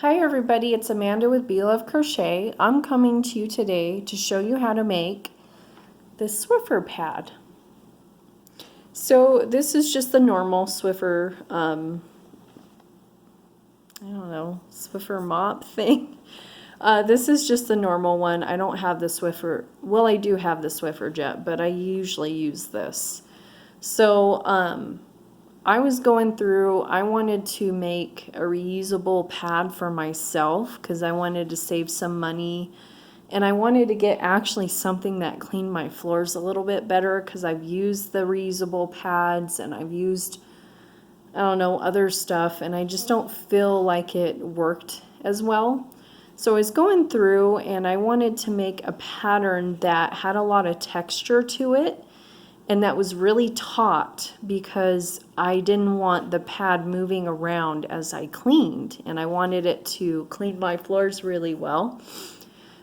Hi everybody, it's Amanda with Be Love Crochet. I'm coming to you today to show you how to make this Swiffer pad. So this is just the normal Swiffer, Swiffer mop thing. This is just the normal one. I don't have the Swiffer, well I do have the Swiffer jet, but I usually use this. So I was going through, I wanted to make a reusable pad for myself because I wanted to save some money, and I wanted to get actually something that cleaned my floors a little bit better because I've used the reusable pads and I've used, I don't know, other stuff, and I just don't feel like it worked as well. So I was going through and I wanted to make a pattern that had a lot of texture to it and that was really taut because I didn't want the pad moving around as I cleaned, and I wanted it to clean my floors really well.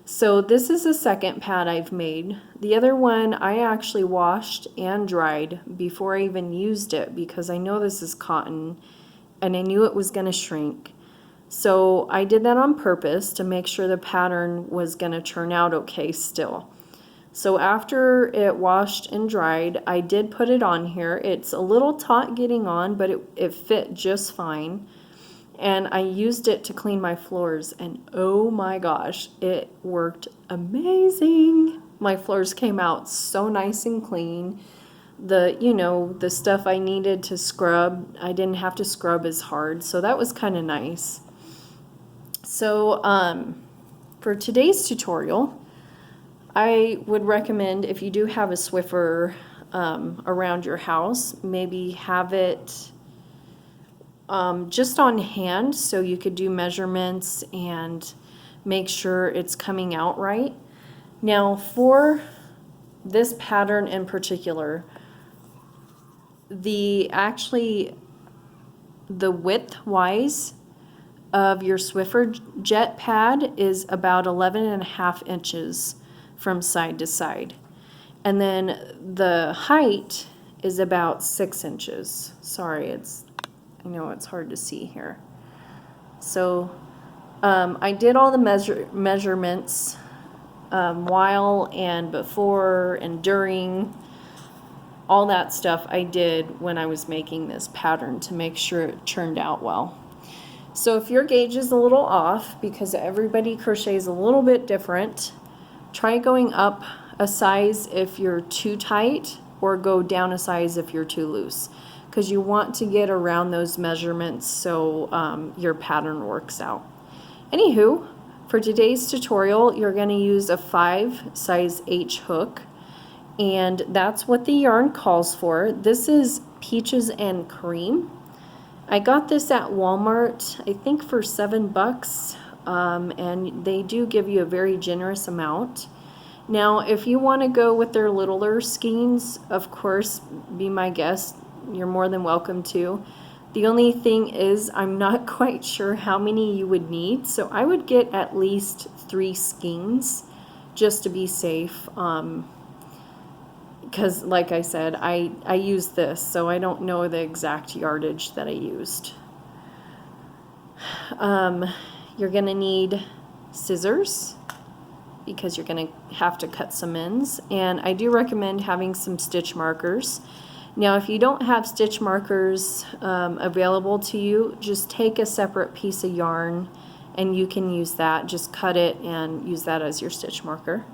So this is the second pad I've made. The other one I actually washed and dried before I even used it because I know this is cotton and I knew it was going to shrink. So I did that on purpose to make sure the pattern was going to turn out okay still. So after it washed and dried, I did put it on here. It's a little taut getting on, but it fit just fine. And I used it to clean my floors, and oh my gosh, it worked amazing. My floors came out so nice and clean. The stuff I needed to scrub, I didn't have to scrub as hard, so that was kind of nice. So for today's tutorial, I would recommend, if you do have a Swiffer around your house, maybe have it just on hand so you could do measurements and make sure it's coming out right. Now for this pattern in particular, the width-wise of your Swiffer jet pad is about 11.5 inches from side to side, and then the height is about 6 inches. Sorry, I know it's hard to see here. So I did all the measurements while and before and during, all that stuff I did when I was making this pattern to make sure it turned out well. So if your gauge is a little off, because everybody crochets a little bit different, try going up a size if you're too tight, or go down a size if you're too loose, because you want to get around those measurements so your pattern works out. Anywho, for today's tutorial, you're going to use a 5 size H hook, and that's what the yarn calls for. This is Peaches and Cream. I got this at Walmart, I think for $7. And they do give you a very generous amount. Now, if you want to go with their littler skeins, of course, be my guest. You're more than welcome to. The only thing is, I'm not quite sure how many you would need, so I would get at least 3 skeins just to be safe. Because, like I said, I used this, so I don't know the exact yardage that I used. You're going to need scissors because you're going to have to cut some ends, and I do recommend having some stitch markers. Now if you don't have stitch markers available to you, just take a separate piece of yarn and you can use that. Just cut it and use that as your stitch marker.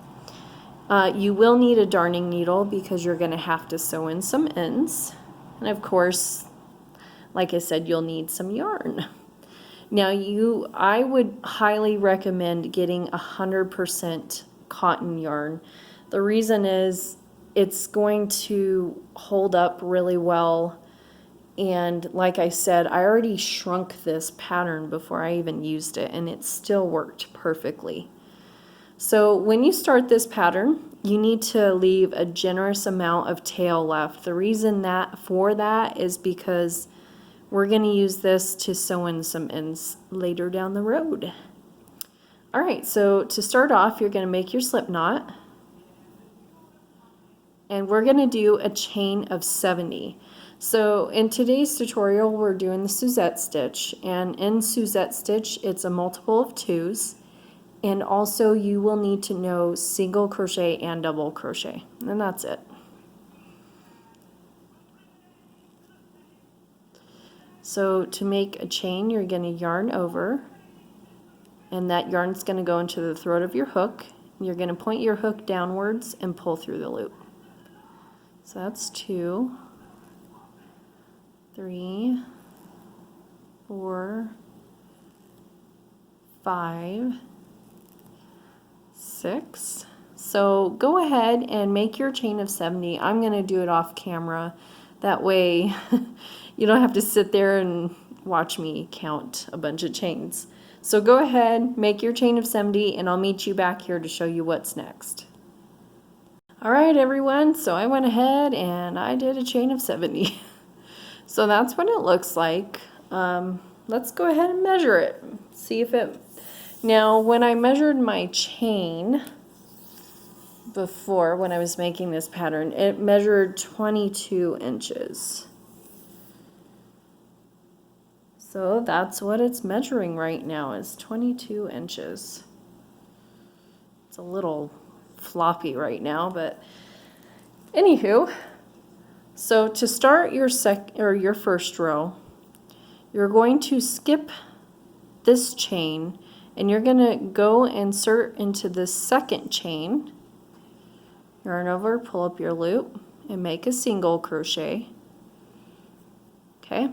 You will need a darning needle because you're going to have to sew in some ends, and of course, like I said, you'll need some yarn. Now I would highly recommend getting 100% cotton yarn. The reason is it's going to hold up really well, and like I said, I already shrunk this pattern before I even used it, and it still worked perfectly. So when you start this pattern, you need to leave a generous amount of tail left. The reason for that is because we're going to use this to sew in some ends later down the road. Alright, so to start off, you're going to make your slip knot. And we're going to do a chain of 70. So in today's tutorial, we're doing the Suzette stitch, and in Suzette stitch, it's a multiple of 2s, and also you will need to know single crochet and double crochet, and that's it. So to make a chain, you're going to yarn over, and that yarn's going to go into the throat of your hook. You're going to point your hook downwards and pull through the loop. So that's 2, 3, 4, 5, 6. So go ahead and make your chain of 70. I'm going to do it off camera. That way you don't have to sit there and watch me count a bunch of chains. So go ahead, make your chain of 70, and I'll meet you back here to show you what's next. Alright everyone, so I went ahead and I did a chain of 70. So that's what it looks like. Let's go ahead and measure it. See if it... Now when I measured my chain before, when I was making this pattern, it measured 22 inches. So that's what it's measuring right now, is 22 inches. It's a little floppy right now, but anywho, so to start your your first row, you're going to skip this chain and you're going to go insert into the second chain, yarn over, pull up your loop, and make a single crochet. Okay,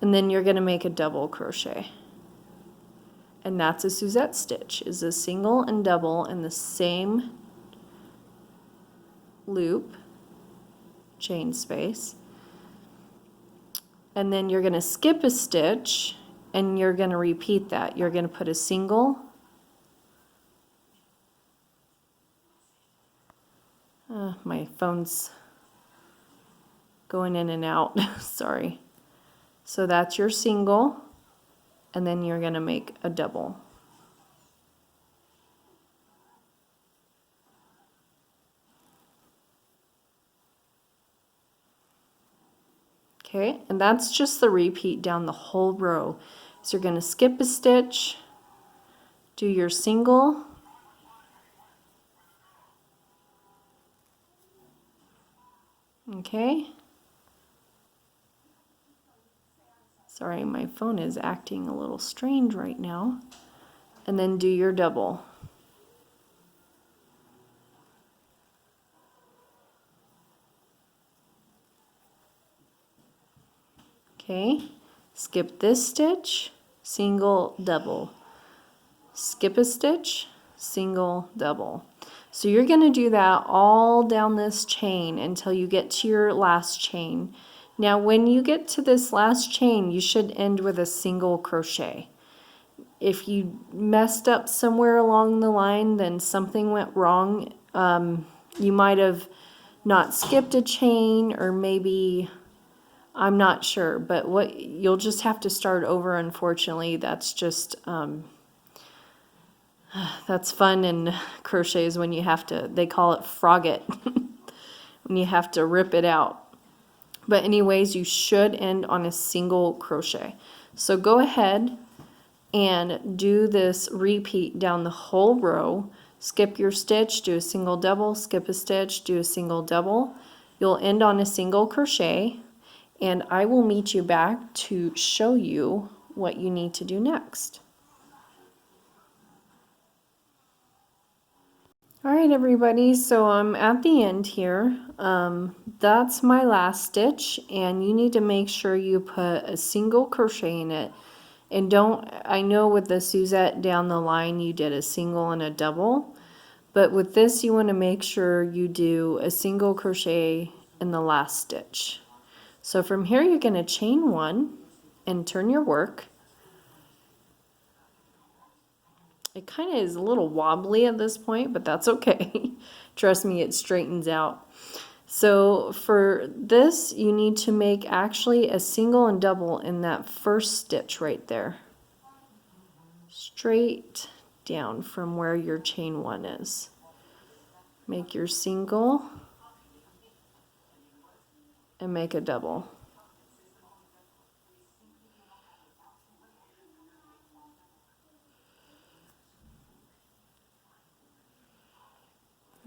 and then you're going to make a double crochet. And that's a Suzette stitch, is a single and double in the same loop, chain space. And then you're going to skip a stitch and you're going to repeat that. You're going to put a single, my phone's going in and out, sorry. So that's your single, and then you're going to make a double. Okay, and that's just the repeat down the whole row. So you're going to skip a stitch, do your single, okay. Sorry, my phone is acting a little strange right now. And then do your double. Okay, skip this stitch, single, double. Skip a stitch, single, double. So you're going to do that all down this chain until you get to your last chain. Now when you get to this last chain, you should end with a single crochet. If you messed up somewhere along the line, then something went wrong. You might have not skipped a chain, or maybe, I'm not sure, but what you'll just have to start over. Unfortunately, that's just that's fun in crochets when you have to, they call it frog it, when you have to rip it out. But anyways, you should end on a single crochet. So go ahead and do this repeat down the whole row. Skip your stitch, do a single double, skip a stitch, do a single double. You'll end on a single crochet, and I will meet you back to show you what you need to do next. Alright everybody, so I'm at the end here. That's my last stitch, and you need to make sure you put a single crochet in it. And don't, I know with the Suzette down the line you did a single and a double, but with this you want to make sure you do a single crochet in the last stitch. So from here you're going to chain 1 and turn your work. It kind of is a little wobbly at this point, but that's okay. Trust me, it straightens out. So for this, you need to make actually a single and double in that first stitch right there. Straight down from where your chain 1 is. Make your single. and make a double.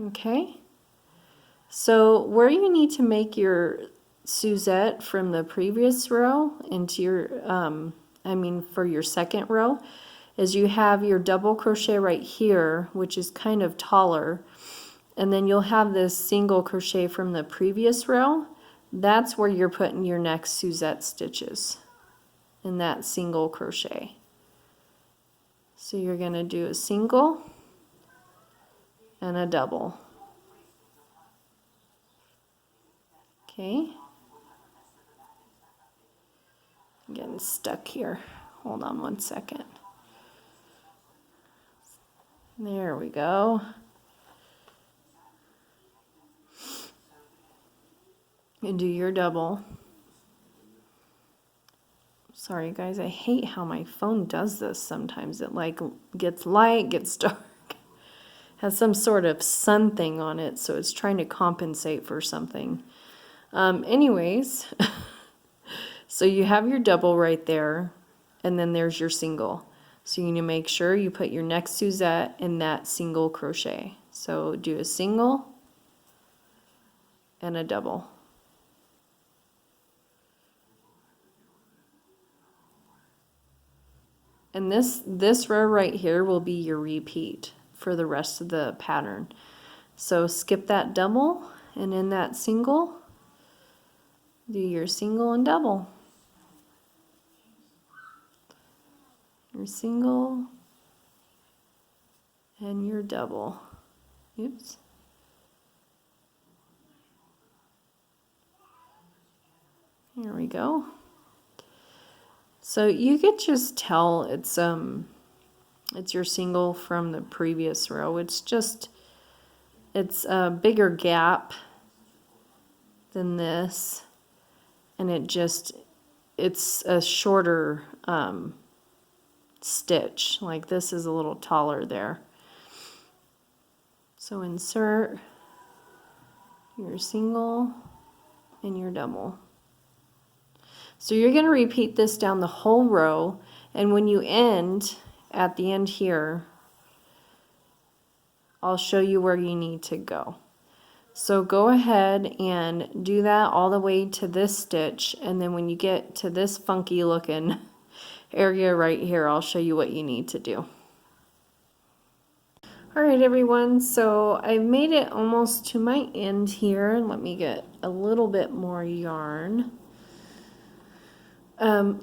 Okay, so where you need to make your Suzette from the previous row into your, for your second row, is you have your double crochet right here, which is kind of taller, and then you'll have this single crochet from the previous row. That's where you're putting your next Suzette stitches, in that single crochet. So you're going to do a single and a double. Okay. I'm getting stuck here. Hold on one second. There we go. And do your double. Sorry guys, I hate how my phone does this sometimes. It like gets light, gets dark. Has some sort of sun thing on it, so it's trying to compensate for something. Anyways, so you have your double right there, and then there's your single. So you need to make sure you put your next Suzette in that single crochet. So do a single and a double. And this row right here will be your repeat for the rest of the pattern. So skip that double, and in that single, do your single and double. Your single and your double. Oops. Here we go. So you could just tell it's your single from the previous row. It's a bigger gap than this, and it's a shorter stitch. Like this is a little taller there. So insert your single and your double. So you're going to repeat this down the whole row, and when you end at the end here, I'll show you where you need to go. So go ahead and do that all the way to this stitch, and then when you get to this funky looking area right here, I'll show you what you need to do. Alright everyone, so I've made it almost to my end here. Let me get a little bit more yarn.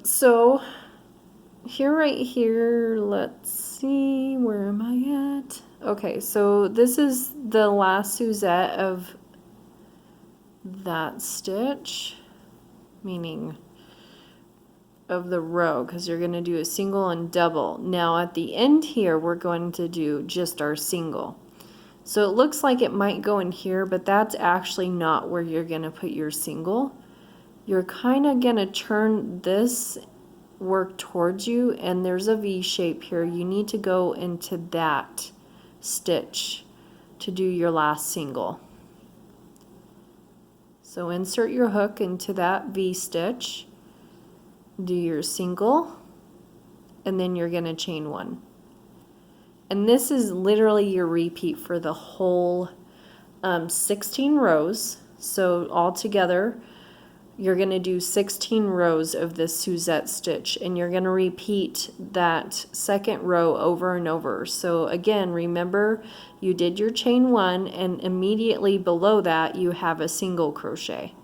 So here, right here, let's see, where am I at? Okay, so this is the last Suzette of that stitch, meaning of the row, because you're going to do a single and double. Now at the end here, we're going to do just our single. So it looks like it might go in here, but that's actually not where you're going to put your single. You're kind of going to turn this work towards you, and there's a V shape here. You need to go into that stitch to do your last single. So insert your hook into that V stitch, do your single, and then you're going to chain one. And this is literally your repeat for the whole 16 rows. So all together, you're going to do 16 rows of this Suzette stitch, and you're going to repeat that second row over and over. So again, remember you did your chain one, and immediately below that you have a single crochet,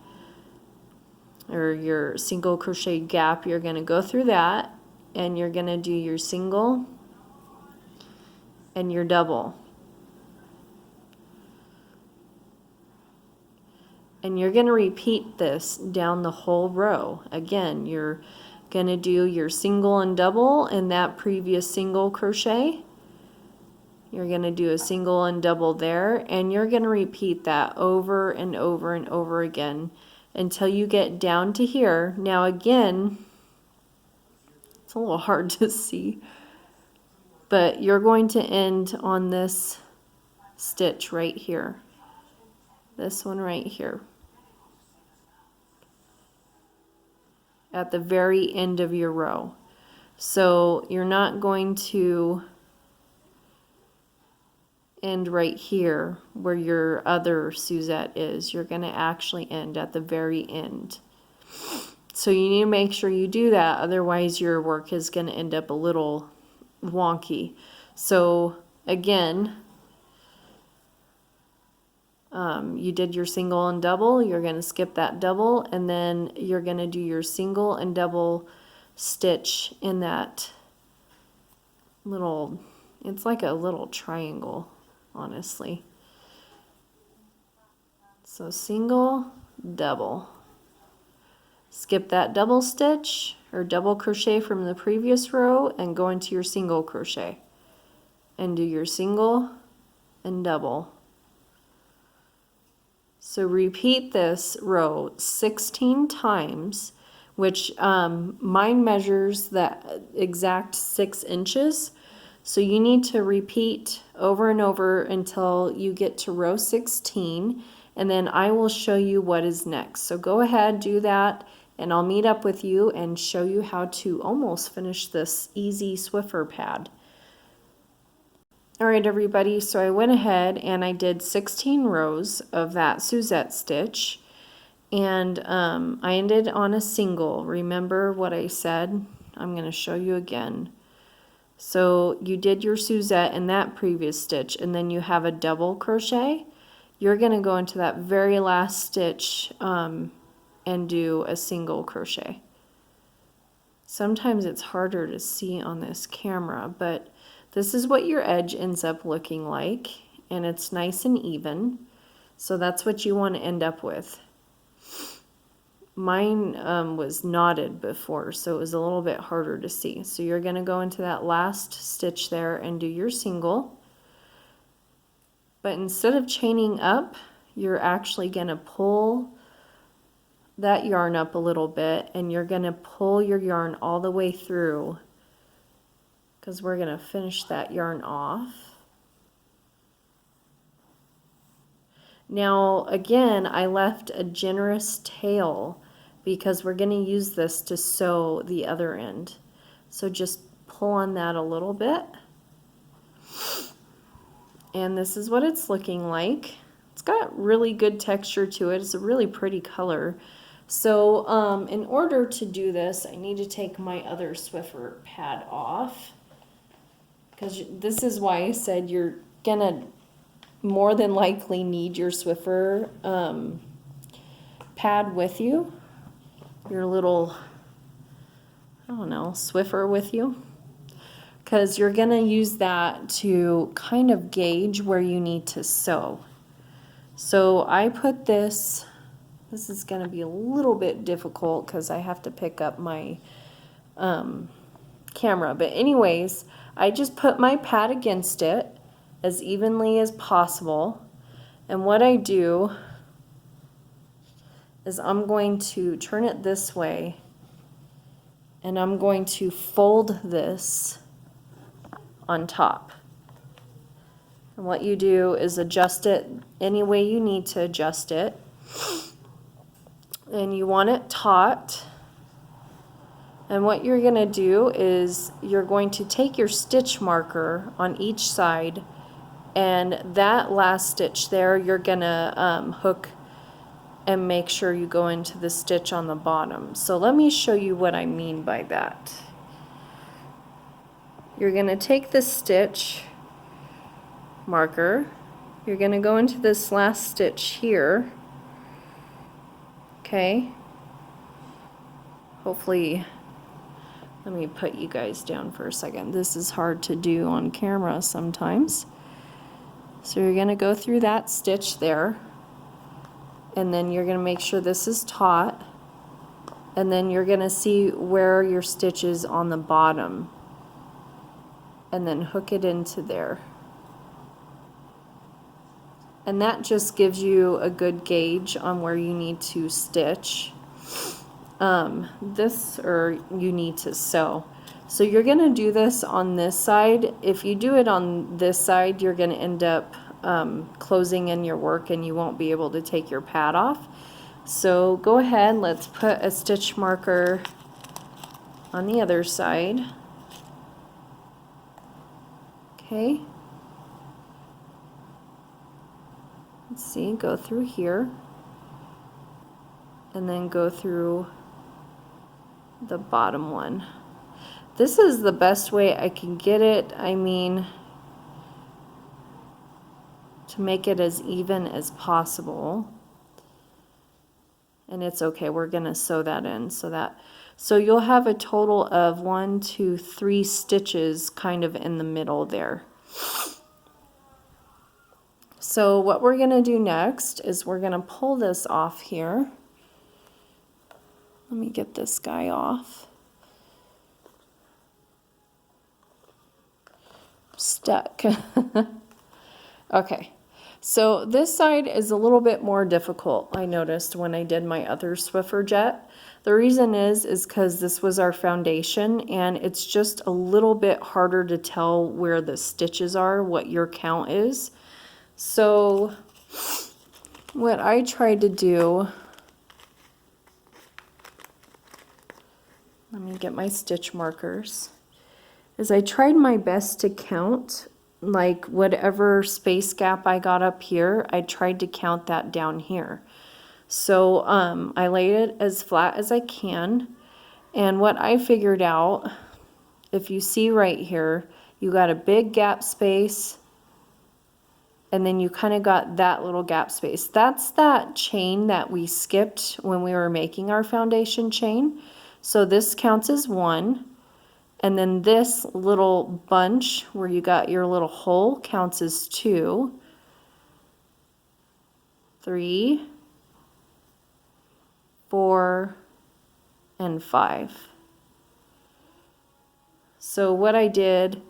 or your single crochet gap. You're going to go through that, and you're going to do your single and your double. And you're going to repeat this down the whole row. Again, you're going to do your single and double in that previous single crochet. You're going to do a single and double there, and you're going to repeat that over and over and over again until you get down to here. Now again, it's a little hard to see, but you're going to end on this stitch right here. This one right here. at the very end of your row. So you're not going to end right here where your other Suzette is. You're going to actually end at the very end. So you need to make sure you do that, otherwise your work is going to end up a little wonky. So again, you did your single and double, you're going to skip that double, and then you're going to do your single and double stitch in that little, it's like a little triangle, honestly. So single, double. Skip that double stitch or double crochet from the previous row and go into your single crochet and do your single and double. So repeat this row 16 times, which mine measures the exact 6 inches. So you need to repeat over and over until you get to row 16, and then I will show you what is next. So go ahead, do that, and I'll meet up with you and show you how to almost finish this easy Swiffer pad. Alright everybody, so I went ahead and I did 16 rows of that Suzette stitch, and I ended on a single. Remember what I said? I'm going to show you again. So you did your Suzette in that previous stitch, and then you have a double crochet. You're going to go into that very last stitch and do a single crochet. Sometimes it's harder to see on this camera, but this is what your edge ends up looking like, and it's nice and even. So that's what you want to end up with. Mine was knotted before, so it was a little bit harder to see. So you're going to go into that last stitch there and do your single. But instead of chaining up, you're actually going to pull that yarn up a little bit, and you're going to pull your yarn all the way through, because we're going to finish that yarn off. Now again, I left a generous tail because we're going to use this to sew the other end. So just pull on that a little bit. And this is what it's looking like. It's got really good texture to it. It's a really pretty color. So in order to do this, I need to take my other Swiffer pad off, because this is why I said you're gonna more than likely need your Swiffer pad with you, your little, I don't know, Swiffer with you, because you're gonna use that to kind of gauge where you need to sew. So I put this is going to be a little bit difficult because I have to pick up my camera. But anyways, I just put my pad against it as evenly as possible. And what I do is I'm going to turn it this way, and I'm going to fold this on top. And what you do is adjust it any way you need to adjust it. And you want it taut. And what you're going to do is you're going to take your stitch marker on each side, and that last stitch there you're going to hook and make sure you go into the stitch on the bottom. So let me show you what I mean by that. You're going to take the stitch marker, you're going to go into this last stitch here. Okay, hopefully, let me put you guys down for a second. This is hard to do on camera sometimes. So you're going to go through that stitch there, and then you're going to make sure this is taut, and then you're going to see where your stitch is on the bottom, and then hook it into there. And that just gives you a good gauge on where you need to stitch or you need to sew. So you're going to do this on this side. If you do it on this side, you're going to end up closing in your work, and you won't be able to take your pad off. So go ahead, let's put a stitch marker on the other side. Okay. Let's see, go through here. And then go through the bottom one. This is the best way I can get it. I mean, to make it as even as possible. And it's okay, we're gonna sew that in so you'll have a total of 1, 2, 3 stitches kind of in the middle there. So what we're gonna do next is we're gonna pull this off here. Let me get this guy off. Stuck. Okay. So this side is a little bit more difficult, I noticed when I did my other Swiffer jet. The reason is because this was our foundation and it's just a little bit harder to tell where the stitches are, what your count is. So what I tried to do, let me get my stitch markers, is I tried my best to count like whatever space gap I got up here, I tried to count that down here. So I laid it as flat as I can, and what I figured out, if you see right here, you got a big gap space, and then you kind of got that little gap space. That's that chain that we skipped when we were making our foundation chain. So this counts as 1. And then this little bunch where you got your little hole counts as 2, 3, 4, and 5. So what I did,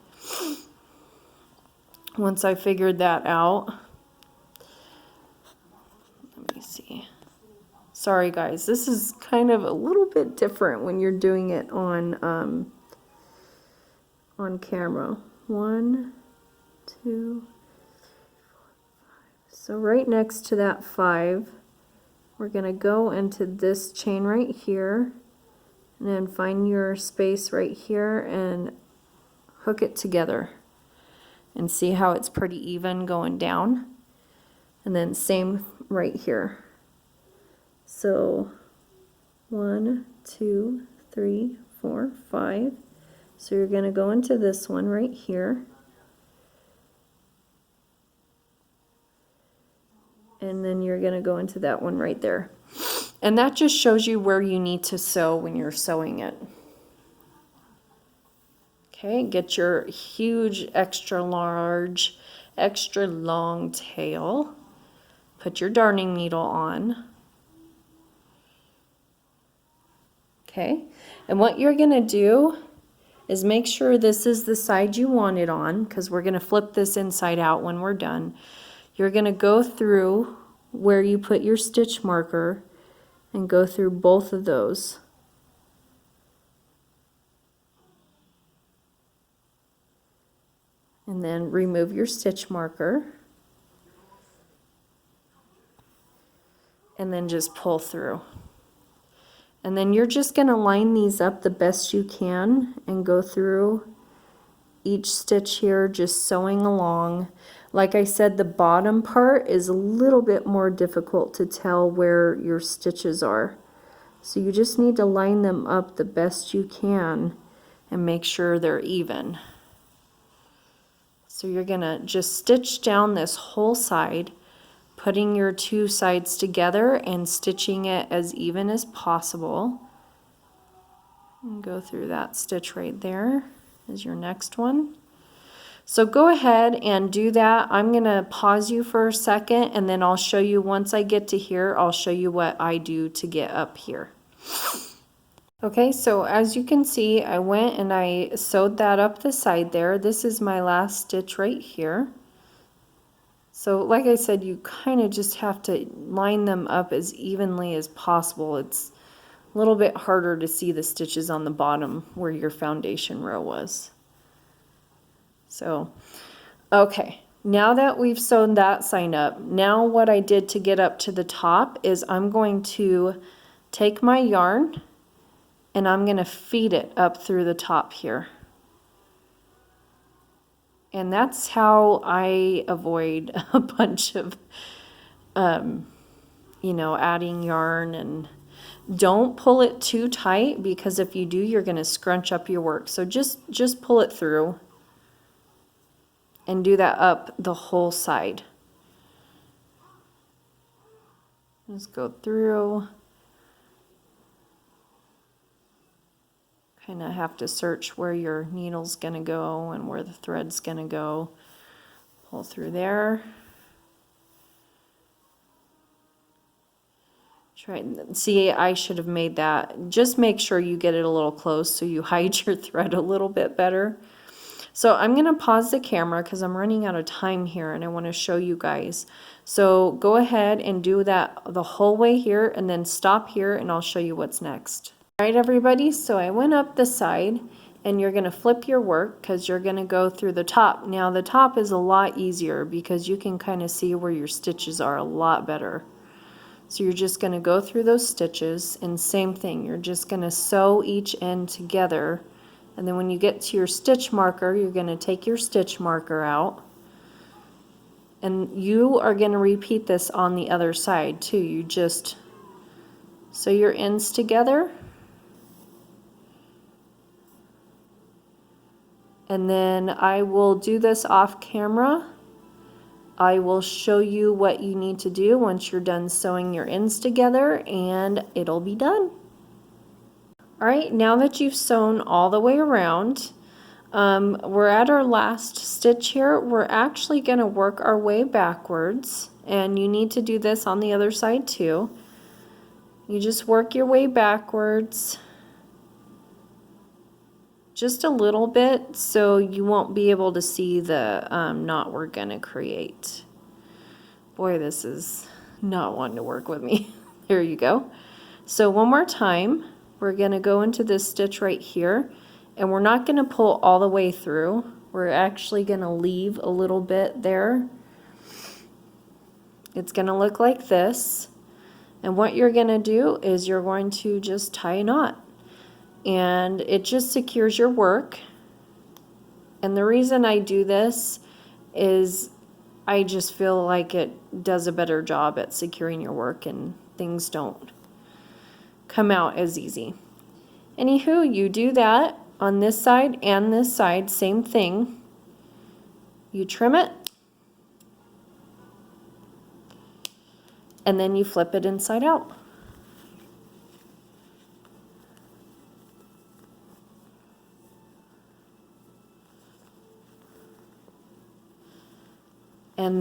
once I figured that out, let me see. Sorry guys, this is kind of a little bit different when you're doing it on camera. 1, 2, 3, 4, 5. So right next to that 5, we're going to go into this chain right here, and then find your space right here and hook it together. And see how it's pretty even going down. And then same right here. So 1, 2, 3, 4, 5. So you're going to go into this one right here. And then you're going to go into that one right there. And that just shows you where you need to sew when you're sewing it. Okay, get your huge, extra large, extra long tail. Put your darning needle on. Okay, and what you're going to do is make sure this is the side you want it on, because we're going to flip this inside out when we're done. You're going to go through where you put your stitch marker and go through both of those. And then remove your stitch marker. And then just pull through. And then you're just going to line these up the best you can and go through each stitch here, just sewing along. Like I said, the bottom part is a little bit more difficult to tell where your stitches are. So you just need to line them up the best you can and make sure they're even. So you're going to just stitch down this whole side, putting your two sides together and stitching it as even as possible. And go through that stitch right there is your next one. So go ahead and do that. I'm going to pause you for a second, and then I'll show you, once I get to here, I'll show you what I do to get up here. Okay, so as you can see, I went and I sewed that up the side there. This is my last stitch right here. So like I said, you kind of just have to line them up as evenly as possible. It's a little bit harder to see the stitches on the bottom where your foundation row was. So, okay, now that we've sewn that side up, now what I did to get up to the top is I'm going to take my yarn and I'm going to feed it up through the top here. And that's how I avoid a bunch of, you know, adding yarn. And don't pull it too tight, because if you do, you're going to scrunch up your work. So just pull it through and do that up the whole side. Just go through. Kind of have to search where your needle's going to go and where the thread's going to go. Pull through there. Try and see, I should have made that. Just make sure you get it a little close so you hide your thread a little bit better. So I'm going to pause the camera because I'm running out of time here and I want to show you guys. So go ahead and do that the whole way here and then stop here and I'll show you what's next. All right, everybody, so I went up the side and you're going to flip your work because you're going to go through the top. Now the top is a lot easier because you can kind of see where your stitches are a lot better. So you're just going to go through those stitches and same thing, you're just going to sew each end together. And then when you get to your stitch marker, you're going to take your stitch marker out. And you are going to repeat this on the other side too. You just sew your ends together. And then I will do this off camera. I will show you what you need to do once you're done sewing your ends together and it'll be done. All right, now that you've sewn all the way around, we're at our last stitch here. We're actually going to work our way backwards, and you need to do this on the other side too. You just work your way backwards just a little bit so you won't be able to see the knot we're going to create. Boy, this is not wanting to work with me. There you go. So one more time, we're going to go into this stitch right here, and we're not going to pull all the way through. We're actually going to leave a little bit there. It's going to look like this. And what you're going to do is you're going to just tie a knot. And it just secures your work. And the reason I do this is I just feel like it does a better job at securing your work and things don't come out as easy. Anywho, you do that on this side and this side, same thing. You trim it and then you flip it inside out.